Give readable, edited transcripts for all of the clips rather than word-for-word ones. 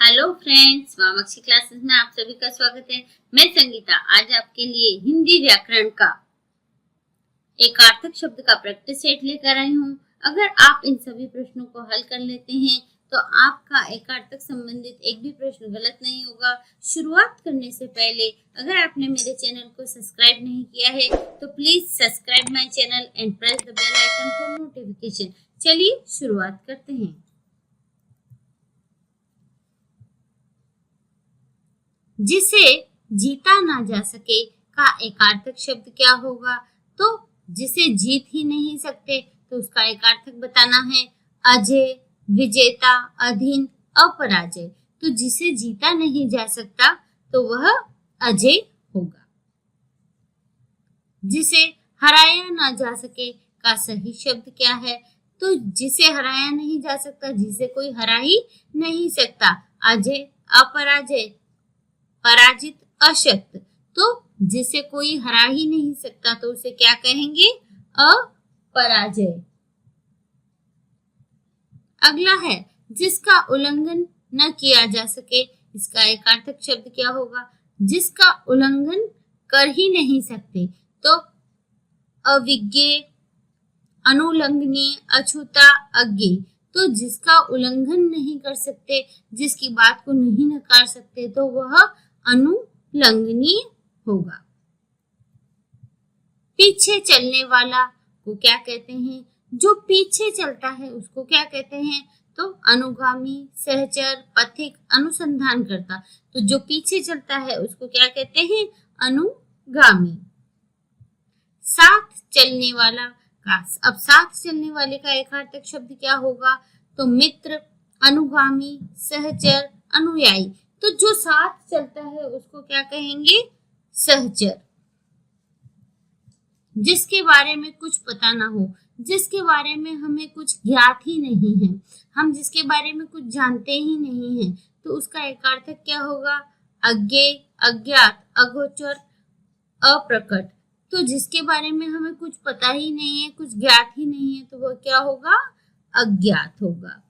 Hello friends, वामक्षी classes में आप सभी का स्वागत है। मैं संगीता आज आपके लिए हिंदी व्याकरण का एक अर्थक शब्द का प्रैक्टिस सेट लेकर आई हूँ। अगर आप इन सभी प्रश्नों को हल कर लेते हैं तो आपका एक अर्थक संबंधित एक भी प्रश्न गलत नहीं होगा। शुरुआत करने से पहले अगर आपने मेरे चैनल को सब्सक्राइब नहीं किया है तो please subscribe my channel and press the bell icon for notification. चलिए शुरुआत करते हैं। जिसे जीता ना जा सके का एकार्थक शब्द क्या होगा? तो जिसे जीत ही नहीं सकते तो उसका एकार्थक बताना है। अजय, विजेता, अधीन, अपराजय। तो जिसे जीता नहीं जा सकता तो वह अजय होगा। जिसे हराया ना जा सके का सही शब्द क्या है? तो जिसे हराया नहीं जा सकता, जिसे कोई हरा ही नहीं सकता। अजय, अपराजय, पराजित, अशक्त। तो जिसे कोई हरा ही नहीं सकता तो उसे क्या कहेंगे? अपराजय। अगला है जिसका उल्लंघन न किया जा सके, इसका एकार्थक शब्द क्या होगा? जिसका उल्लंघन कर ही नहीं सकते तो अविज्ञेय, अनुल्लंघनीय, अछूता, अज्ञेय। तो जिसका उल्लंघन नहीं कर सकते, जिसकी बात को नहीं नकार सकते तो वह अनुल्लंघनीय होगा। पीछे चलने वाला को क्या कहते हैं? जो पीछे चलता है उसको क्या कहते हैं? तो अनुगामी, सहचर, पथिक, अनुसंधान करता। तो जो पीछे चलता है उसको क्या कहते हैं? अनुगामी। साथ चलने वाला का, अब साथ चलने वाले का एकार्थक शब्द क्या होगा? तो मित्र, अनुगामी, सहचर, अनुयायी। तो जो साथ चलता है उसको क्या कहेंगे? सहचर। जिसके बारे में कुछ पता ना हो, जिसके बारे में हमें कुछ ज्ञात ही नहीं है, हम जिसके बारे में कुछ जानते ही नहीं है तो उसका एकार्थक क्या होगा? अज्ञेय, अज्ञात, अगोचर, अप्रकट। तो जिसके बारे में हमें कुछ पता ही नहीं है, कुछ ज्ञात ही नहीं है तो वह क्या होगा? अज्ञात होगा।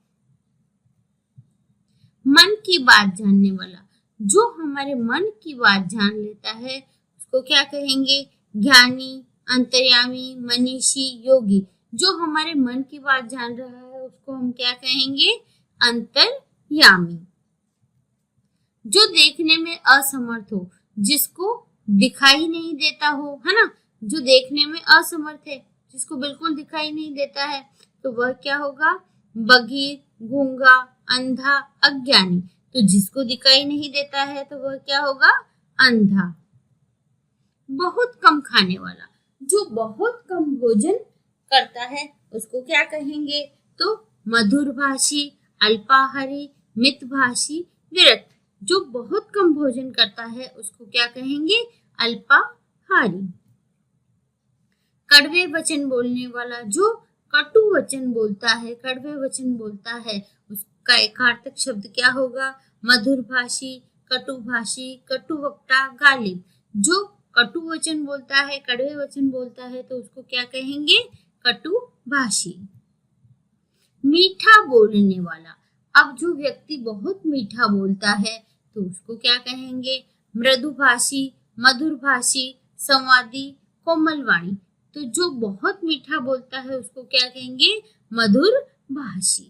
मन की बात जानने वाला, जो हमारे मन की बात जान लेता है उसको क्या कहेंगे? ज्ञानी, अंतर्यामी, मनीषी, योगी। जो हमारे मन की बात जान रहा है उसको हम क्या कहेंगे? अंतर्यामी। जो देखने में असमर्थ हो, जिसको दिखाई नहीं देता हो, है ना, जो देखने में असमर्थ है, जिसको बिल्कुल दिखाई नहीं देता है तो वह क्या होगा? बधिर, गूंगा, अंधा, अज्ञानी। तो जिसको दिखाई नहीं देता है तो वह क्या होगा? अंधा। बहुत कम खाने वाला, जो बहुत कम भोजन करता है उसको क्या कहेंगे? तो मधुरभाषी, अल्पाहारी, मितभाषी, विरक्त। जो बहुत कम भोजन करता है उसको क्या कहेंगे? अल्पाहारी। कड़वे वचन बोलने वाला, जो कटु वचन बोलता है, कड़वे वचन बोलता है, उसका एकार्थक शब्द क्या होगा? मधुरभाषी, कटुभाषी, कटुवक्ता, गालिब। जो कटु वचन बोलता है, कड़वे वचन बोलता है तो उसको क्या कहेंगे? कटुभाषी। मीठा बोलने वाला, अब जो व्यक्ति बहुत मीठा बोलता है तो उसको क्या कहेंगे? मृदुभाषी, मधुरभाषी, संवादी, कोमलवाणी। तो जो बहुत मीठा बोलता है उसको क्या कहेंगे? मधुरभाषी।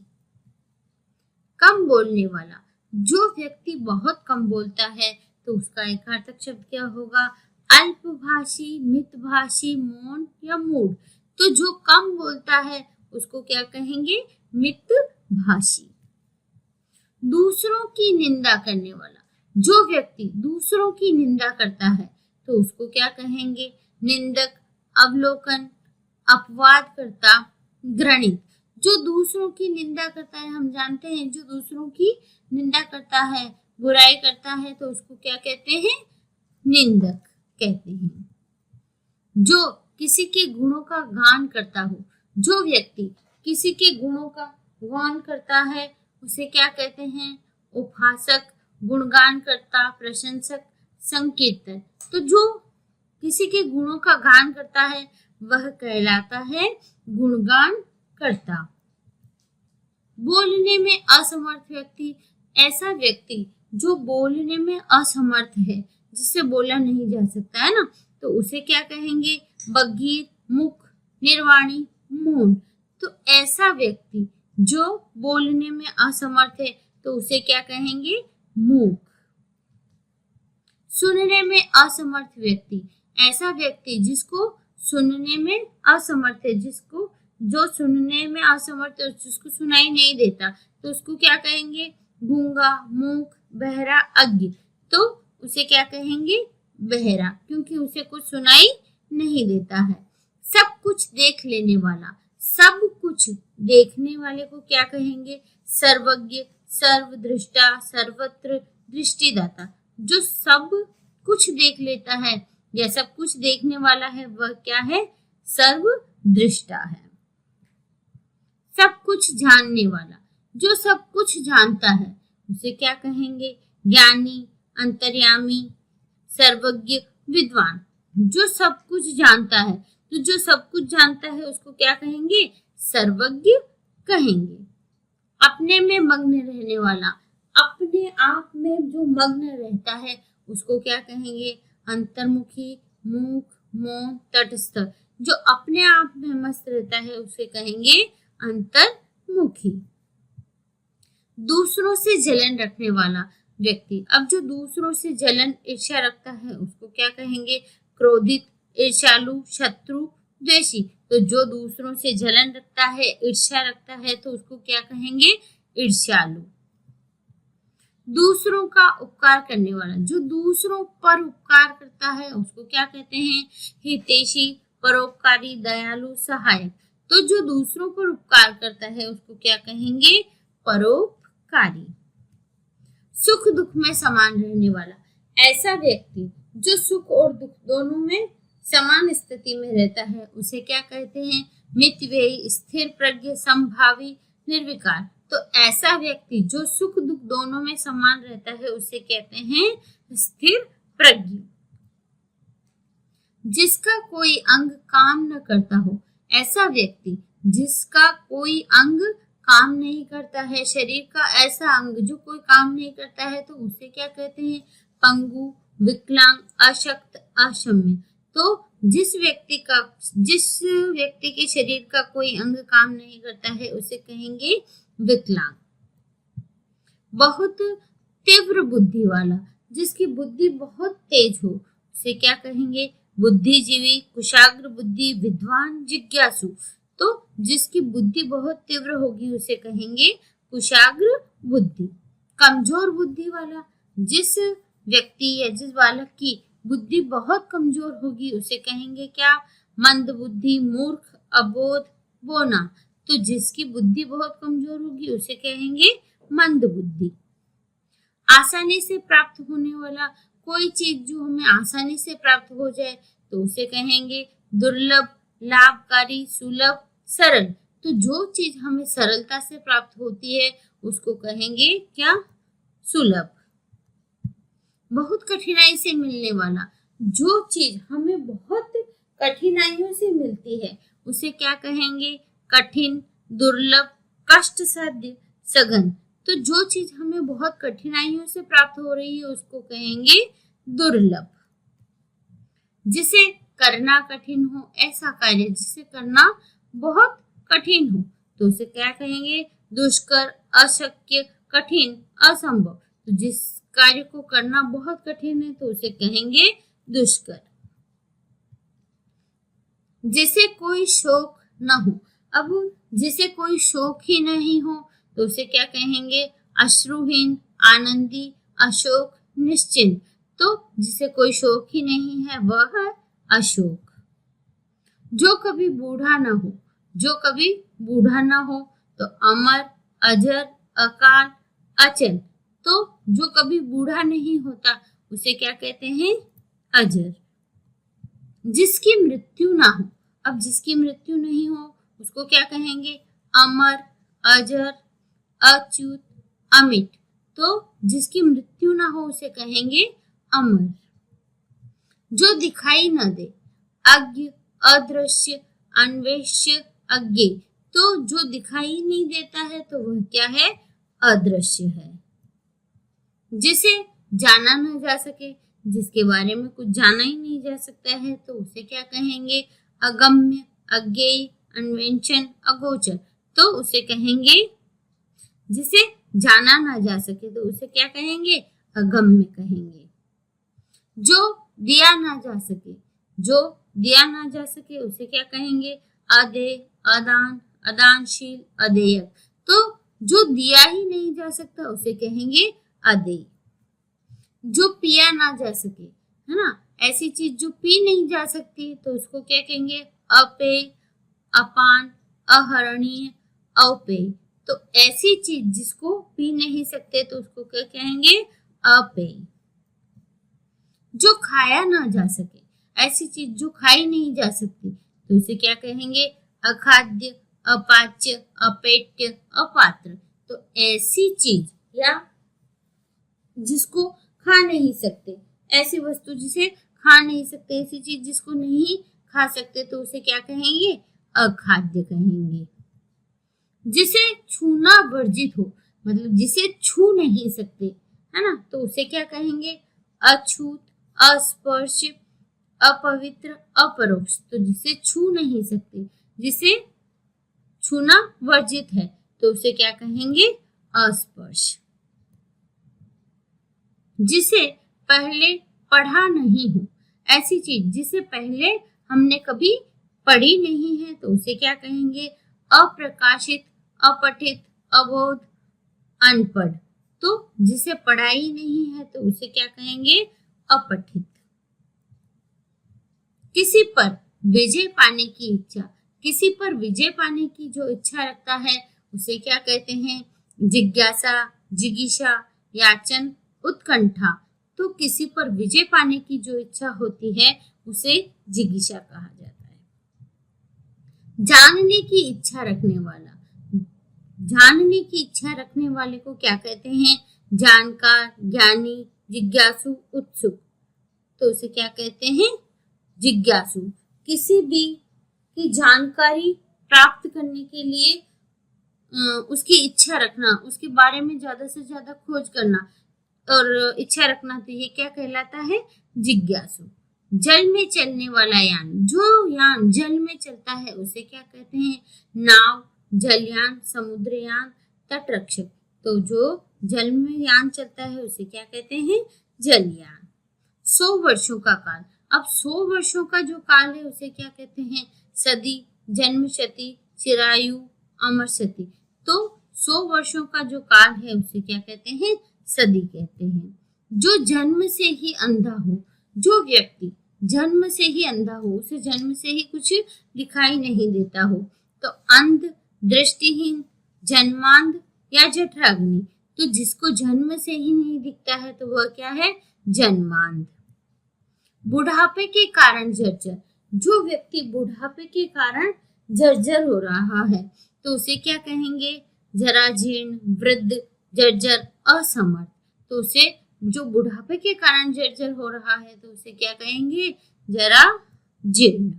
कम बोलने वाला, जो व्यक्ति बहुत कम बोलता है तो उसका एकार्थक शब्द क्या होगा? अल्पभाषी, मितभाषी, मौन या मूढ़। तो जो कम बोलता है उसको क्या कहेंगे? मितभाषी। दूसरों की निंदा करने वाला, जो व्यक्ति दूसरों की निंदा करता है तो उसको क्या कहेंगे? निंदक, अवलोकन, अपवाद करता, घृणित। जो दूसरों की निंदा करता है, हम जानते हैं जो दूसरों की निंदा करता है, बुराई करता है तो उसको क्या कहते हैं? निंदक कहते हैं। जो किसी के गुणों का गान करता हो, जो व्यक्ति किसी के गुणों का गान करता है उसे क्या कहते हैं? उपहासक, गुणगान करता, प्रशंसक, संकीर्तन। तो जो किसी के गुणों का गान करता है वह कहलाता है गुणगान करता। बोलने में असमर्थ व्यक्ति, ऐसा व्यक्ति जो बोलने में असमर्थ है, जिससे बोला नहीं जा सकता है ना, तो उसे क्या कहेंगे? बधिर, मूक, निर्वाणी, मौन। तो ऐसा व्यक्ति जो बोलने में असमर्थ है तो उसे क्या कहेंगे? मूक। सुनने में असमर्थ व्यक्ति, ऐसा व्यक्ति जिसको सुनने में असमर्थ है, जो सुनने में असमर्थ है, जिसको सुनाई नहीं देता, तो उसको क्या कहेंगे? गूंगा, मूक, बहरा, अज्ञ। तो उसे क्या कहेंगे? बहरा, क्योंकि उसे कुछ सुनाई नहीं देता है। सब कुछ देख लेने वाला, सब कुछ देखने वाले को क्या कहेंगे? सर्वज्ञ, सर्वदृष्टा, सर्वत्र दृष्टिदाता। जो सब कुछ देख लेता है या सब कुछ देखने वाला है, वह क्या है? सर्वदृष्टा है। सब कुछ जानने वाला, जो सब कुछ जानता है, उसे क्या कहेंगे? ज्ञानी, अंतर्यामी, सर्वज्ञ, विद्वान। जो सब कुछ जानता है, तो जो सब कुछ जानता है उसको क्या कहेंगे? सर्वज्ञ कहेंगे। अपने में मग्न रहने वाला, अपने आप में जो मग्न रहता है उसको क्या कहेंगे? अंतर्मुखी, मूक, मौन, तटस्थ। जो अपने आप में मस्त रहता है उसे कहेंगे अंतर्मुखी। दूसरों से जलन रखने वाला व्यक्ति, अब जो दूसरों से जलन, ईर्ष्या रखता है उसको क्या कहेंगे? क्रोधित, ईर्ष्यालु, शत्रु, द्वेषी। तो जो दूसरों से जलन रखता है, ईर्ष्या रखता है, तो उसको क्या कहेंगे? ईर्ष्यालु। दूसरों का उपकार करने वाला, जो दूसरों पर उपकार करता है उसको क्या कहते हैं? हितैषी, परोपकारी, दयालु, सहायक। तो जो दूसरों पर उपकार करता है उसको क्या कहेंगे? परोपकारी। सुख दुख में समान रहने वाला, ऐसा व्यक्ति जो सुख और दुख दोनों में समान स्थिति में रहता है उसे क्या कहते हैं? मितव्ययी, स्थिर प्रज्ञ, समभावी, निर्विकार। तो ऐसा व्यक्ति जो सुख दुख दोनों में समान रहता है उसे कहते हैं स्थिर प्रज्ञ। जिसका कोई अंग काम न करता हो, ऐसा व्यक्ति जिसका कोई अंग काम नहीं करता है, शरीर का ऐसा अंग जो कोई काम नहीं करता है, तो उसे क्या कहते हैं? पंगु, विकलांग, अशक्त, अक्षम्य। तो जिस व्यक्ति के शरीर का कोई अंग काम नहीं करता है उसे कहेंगे विकलांग। बहुत तीव्र बुद्धि वाला, जिसकी बुद्धि बहुत तेज हो, उसे क्या कहेंगे? बुद्धिजीवी, कुशाग्र बुद्धि, विद्वान, जिज्ञासु। तो जिसकी बुद्धि बहुत तीव्र होगी उसे कहेंगे कुशाग्र बुद्धि। कमजोर बुद्धि वाला, जिस व्यक्ति या जिस बालक की बुद्धि बहुत कमजोर होगी उसे कहेंगे क्या? मंद बुद्धि, मूर्ख, अबोध, बोना। तो जिसकी बुद्धि बहुत कमजोर होगी उसे कहेंगे मंद बुद्धि। आसानी से प्राप्त होने वाला, कोई चीज जो हमें आसानी से प्राप्त हो जाए तो उसे कहेंगे दुर्लभ, लाभकारी, सुलभ, सरल। तो जो चीज हमें सरलता से प्राप्त होती है उसको कहेंगे क्या? सुलभ। बहुत कठिनाई से मिलने वाला, जो चीज हमें बहुत कठिनाइयों से मिलती है उसे क्या कहेंगे? कठिन, दुर्लभ, कष्ट साध्य, सघन। तो जो चीज हमें बहुत कठिनाइयों से प्राप्त हो रही है उसको कहेंगे दुर्लभ। जिसे करना कठिन हो, ऐसा कार्य जिसे करना बहुत कठिन हो तो उसे क्या कहेंगे? दुष्कर, अशक्य, कठिन, असंभव। तो जिस कार्य को करना बहुत कठिन है तो उसे कहेंगे दुष्कर। जिसे कोई शोक न हो, अब जिसे कोई शोक ही नहीं हो तो उसे क्या कहेंगे? अश्रुहीन, आनंदी, अशोक, निश्चिंत। तो जिसे कोई शोक ही नहीं है वह है अशोक। जो कभी बूढ़ा न हो, जो कभी बूढ़ा न हो तो अमर, अजर, अकाल, अचल। तो जो कभी बूढ़ा नहीं होता उसे क्या कहते हैं? अजर। जिसकी मृत्यु ना हो, अब जिसकी मृत्यु नहीं हो उसको क्या कहेंगे? अमर, अजर, अच्युत, अमिट। तो जिसकी मृत्यु ना हो उसे कहेंगे अमर। जो दिखाई न दे, अज्ञ, अदृश्य, अन्वेष्य, अज्ञेय। तो जो दिखाई नहीं देता है तो वह क्या है? अदृश्य है। जिसे जाना न जा सके, जिसके बारे में कुछ जाना ही नहीं जा सकता है तो उसे क्या कहेंगे? अगम्य, अज्ञेय, अन्वेषण, अगोचर। तो उसे कहेंगे, जिसे जाना ना जा सके तो उसे क्या कहेंगे? अगम्य कहेंगे। जो दिया ना जा सके, जो दिया ना जा सके उसे क्या कहेंगे? अदेय, अदान, अदानशील, अदेयक। तो जो दिया ही नहीं जा सकता उसे कहेंगे अदेय। जो पिया ना जा सके, है ना, ऐसी चीज जो पी नहीं जा सकती तो उसको क्या कहेंगे? अपेय, अपान, अहरणीय, अपेय। तो ऐसी चीज जिसको पी नहीं सकते तो उसको क्या कहेंगे? अपेय। जो खाया ना जा सके, ऐसी चीज जो खाई नहीं जा सकती तो उसे क्या कहेंगे? अखाद्य, अपाच्य, अपेट्य, अपात्र। तो ऐसी चीज या जिसको खा नहीं सकते, ऐसी वस्तु जिसे खा नहीं सकते, ऐसी चीज जिसको नहीं खा सकते तो उसे क्या कहेंगे? अखाद्य कहेंगे। जिसे छूना वर्जित हो, मतलब जिसे छू नहीं सकते, है ना, तो उसे क्या कहेंगे? अछूत, अस्पर्श, अपवित्र, अपरोक्ष। तो जिसे छू नहीं सकते, जिसे छूना वर्जित है तो उसे क्या कहेंगे? अस्पर्श। जिसे पहले पढ़ा नहीं हो, ऐसी चीज जिसे पहले हमने कभी पढ़ी नहीं है तो उसे क्या कहेंगे? अप्रकाशित, अपठित, अबोध, अनपढ़। तो जिसे पढ़ाई नहीं है तो उसे क्या कहेंगे? अपठित। किसी पर विजय पाने की इच्छा, किसी पर विजय पाने की जो इच्छा रखता है उसे क्या कहते हैं? जिज्ञासा, जिगीषा, याचन, उत्कंठा। तो किसी पर विजय पाने की जो इच्छा होती है उसे जिगीषा कहा जाता है। जानने की इच्छा रखने वाला, जानने की इच्छा रखने वाले को क्या कहते हैं? जानकार, ज्ञानी, जिज्ञासु, उत्सुक। तो उसे क्या कहते हैं? जिज्ञासु। किसी भी की जानकारी प्राप्त करने के लिए उसकी इच्छा रखना, उसके बारे में ज्यादा से ज्यादा खोज करना और इच्छा रखना, तो ये क्या कहलाता है? जिज्ञासु। जल में चलने वाला यान, जो यान जल में चलता है उसे क्या कहते हैं? नाव, जलयान, समुद्रयान, तटरक्षक। तो जो जल में यान चलता है उसे क्या कहते हैं? जलयान। 100 वर्षों का काल, अब 100 वर्षों का जो काल है उसे क्या कहते हैं? सदी, जन्मशती, चिरायु, अमरशती। तो 100 वर्षों का जो काल है उसे क्या कहते हैं? सदी कहते हैं। जो जन्म से ही अंधा हो, जो व्यक्ति जन्म से ही अंधा हो, उसे जन्म से ही कुछ दिखाई नहीं देता हो, तो अंध, दृष्टिहीन, जन्मांध या जठराग्नि। तो जिसको जन्म से ही नहीं दिखता है तो वह क्या है? जन्मांध। बुढ़ापे के कारण जर्जर, जो व्यक्ति बुढ़ापे के कारण जर्जर हो रहा है तो उसे क्या कहेंगे? जराजीर्ण, वृद्ध, जर्जर, असमर्थ। तो उसे जो बुढ़ापे के कारण जर्जर हो रहा है तो उसे क्या कहेंगे? जराजीर्ण।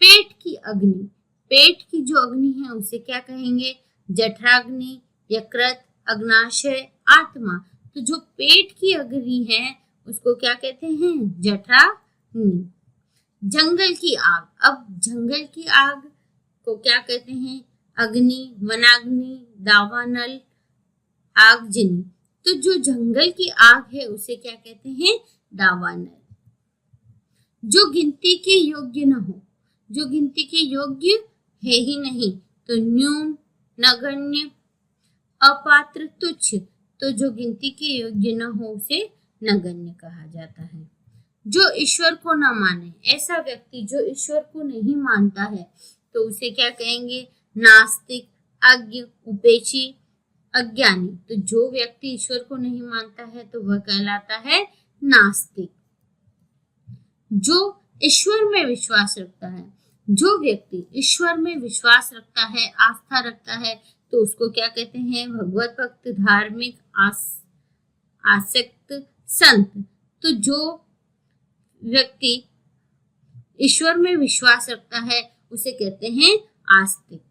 पेट की अग्नि, पेट की जो अग्नि है उसे क्या कहेंगे? जठराग्नि, यकृत, अग्नाशय, आत्मा। तो जो पेट की अग्नि है उसको क्या कहते हैं? जठराग्नि। जंगल की आग, अब जंगल की आग को क्या कहते हैं? अग्नि, वनाग्नि, दावानल, आगजनी। तो जो जंगल की आग है उसे क्या कहते हैं? दावानल। जो गिनती के योग्य न हो, जो गिनती के योग्य है ही नहीं तो न्यून, नगण्य, अपात्र, तुच्छ। तो जो गिनती के योग्य न हो उसे नगण्य कहा जाता है। जो ईश्वर को न माने, ऐसा व्यक्ति जो ईश्वर को नहीं मानता है तो उसे क्या कहेंगे? नास्तिक, अज्ञ, उपेक्षी, अज्ञानी। तो जो व्यक्ति ईश्वर को नहीं मानता है तो वह कहलाता है नास्तिक। जो ईश्वर में विश्वास रखता है, जो व्यक्ति ईश्वर में विश्वास रखता है, आस्था रखता है तो उसको क्या कहते हैं? भगवत भक्त, धार्मिक, आसक्त, संत। तो जो व्यक्ति ईश्वर में विश्वास रखता है उसे कहते हैं आस्तिक।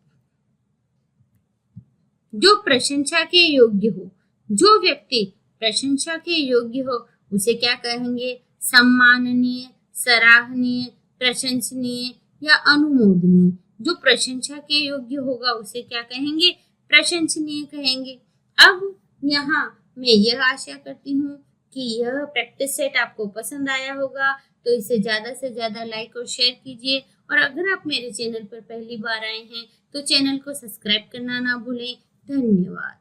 जो प्रशंसा के योग्य हो, जो व्यक्ति प्रशंसा के योग्य हो उसे क्या कहेंगे? सम्माननीय, सराहनीय, प्रशंसनीय या अनुमोदनीय। जो प्रशंसा के योग्य होगा उसे क्या कहेंगे? प्रशंसनीय कहेंगे। अब यहाँ मैं यह आशा करती हूँ कि यह प्रैक्टिस सेट आपको पसंद आया होगा, तो इसे ज़्यादा से ज़्यादा लाइक और शेयर कीजिए। और अगर आप मेरे चैनल पर पहली बार आए हैं तो चैनल को सब्सक्राइब करना ना भूलें। धन्यवाद।